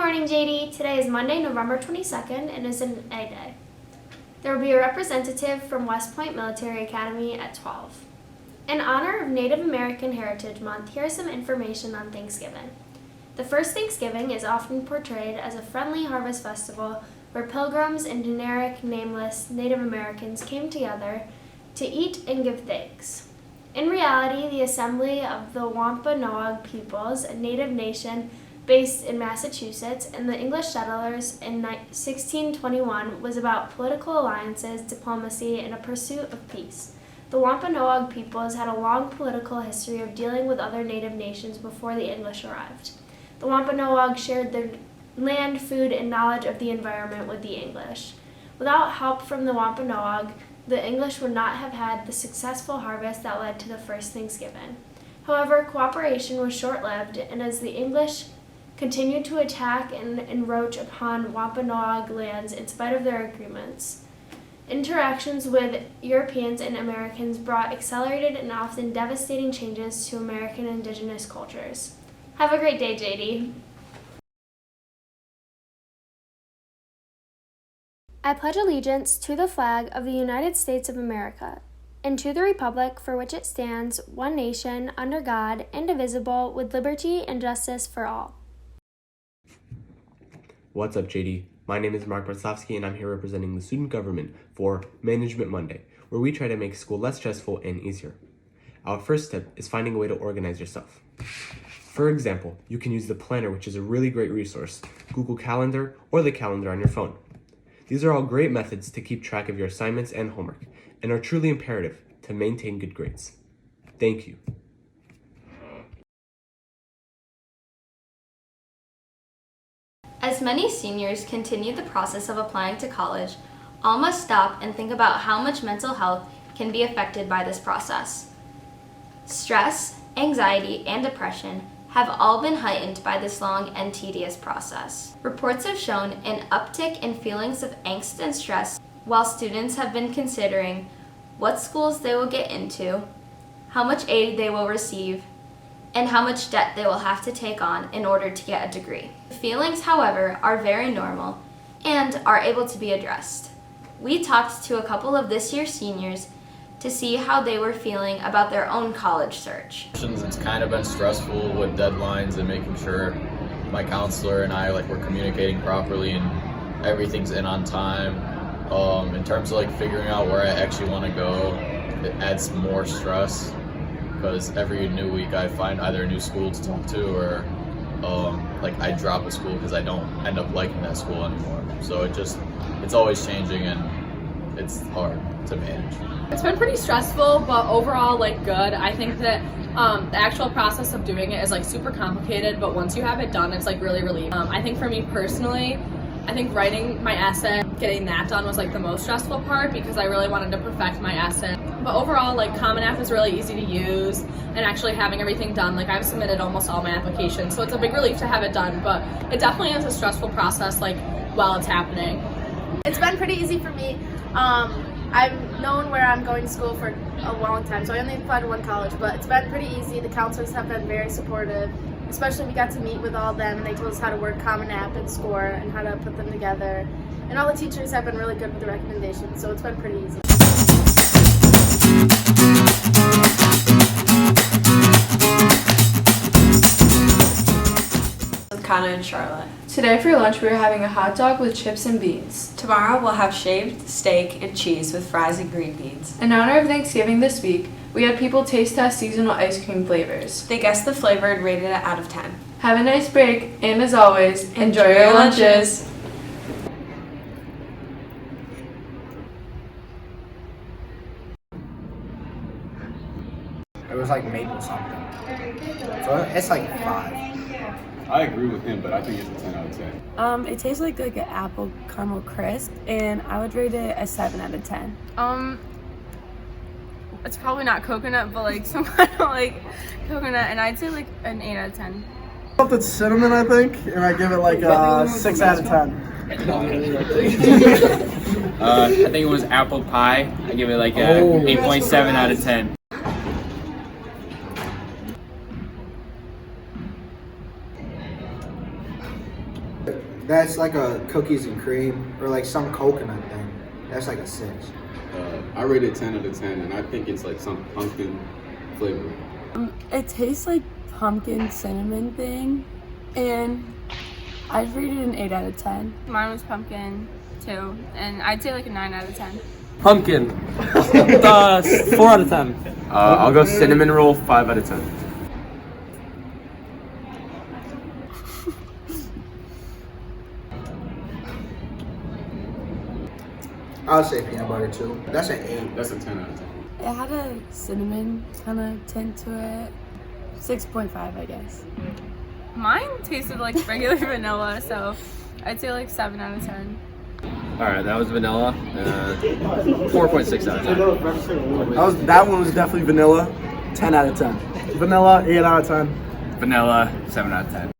morning, JD. Today is Monday, November 22nd, and is an Egg Day. There will be a representative from West Point Military Academy at 12. In honor of Native American Heritage Month, here is some information on Thanksgiving. The first Thanksgiving is often portrayed as a friendly harvest festival where pilgrims and generic, nameless Native Americans came together to eat and give thanks. In reality, the assembly of the Wampanoag peoples, a native nation based in Massachusetts, and the English settlers in 1621 was about political alliances, diplomacy, and a pursuit of peace. The Wampanoag peoples had a long political history of dealing with other native nations before the English arrived. The Wampanoag shared their land, food, and knowledge of the environment with the English. Without help from the Wampanoag, the English would not have had the successful harvest that led to the first Thanksgiving. However, cooperation was short-lived, and as the English continued to attack and encroach upon Wampanoag lands in spite of their agreements, interactions with Europeans and Americans brought accelerated and often devastating changes to American indigenous cultures. Have a great day, JD. I pledge allegiance to the flag of the United States of America and to the republic for which it stands, one nation, under God, indivisible, with liberty and justice for all. What's up, JD? My name is Mark Bartzovsky, and I'm here representing the student government for Management Monday, where we try to make school less stressful and easier. Our first step is finding a way to organize yourself. For example, you can use the planner, which is a really great resource, Google Calendar, or the calendar on your phone. These are all great methods to keep track of your assignments and homework, and are truly imperative to maintain good grades. Thank you. As many seniors continue the process of applying to college, all must stop and think about how much mental health can be affected by this process. Stress, anxiety, and depression have all been heightened by this long and tedious process. Reports have shown an uptick in feelings of angst and stress while students have been considering what schools they will get into, how much aid they will receive, and how much debt they will have to take on in order to get a degree. The feelings, however, are very normal and are able to be addressed. We talked to a couple of this year's seniors to see how they were feeling about their own college search. It's kind of been stressful with deadlines and making sure my counselor and I we're communicating properly and everything's in on time. In terms of figuring out where I actually want to go, it adds more stress because every new week I find either a new school to talk to or I drop a school because I don't end up liking that school anymore. So it's always changing and it's hard to manage. It's been pretty stressful, but overall good. I think that the actual process of doing it is super complicated, but once you have it done, it's really relieving. I think for me personally, I think writing my essay, getting that done was the most stressful part because I really wanted to perfect my essay. But overall, Common App is really easy to use, and actually having everything done, I've submitted almost all my applications, so it's a big relief to have it done, but it definitely is a stressful process while it's happening. It's been pretty easy for me. I've known where I'm going to school for a long time, so I only applied to one college, but it's been pretty easy. The counselors have been very supportive, especially we got to meet with all of them and they told us how to work Common App and SCORE and how to put them together. And all the teachers have been really good with the recommendations, so it's been pretty easy. Connor and Charlotte. Today for lunch we are having a hot dog with chips and beans. Tomorrow we'll have shaved steak and cheese with fries and green beans. In honor of Thanksgiving this week, we had people taste test seasonal ice cream flavors. They guessed the flavor and rated it out of 10. Have a nice break, and as always, enjoy your lunches. It was maple something. So it's 5. I agree with him, but I think it's a 10 out of 10. It tastes like an apple caramel crisp, and I would rate it a 7 out of 10. It's probably not coconut, but some kind of coconut, and I'd say an 8 out of 10. Something cinnamon, I think, and I give it a 6 out of 10. I think it was apple pie. I give it a 8.7 out of 10. That's like a cookies and cream or like some coconut thing. That's like a 6. I rate it 10 out of 10, and I think it's like some pumpkin flavor. It tastes like pumpkin cinnamon thing, and I'd rate it an 8 out of 10. Mine was pumpkin too, and I'd say like a 9 out of 10. Pumpkin. 4 out of 10. I'll go cinnamon roll, 5 out of 10. I'll say peanut butter too. That's an 8. That's a 10 out of 10. It had a cinnamon kind of tint to it. 6.5, I guess. Mine tasted like regular vanilla, so I'd say like 7 out of 10. Alright, that was vanilla. 4.6 out of 10. That one was definitely vanilla. 10 out of 10. Vanilla, 8 out of 10. Vanilla, 7 out of 10.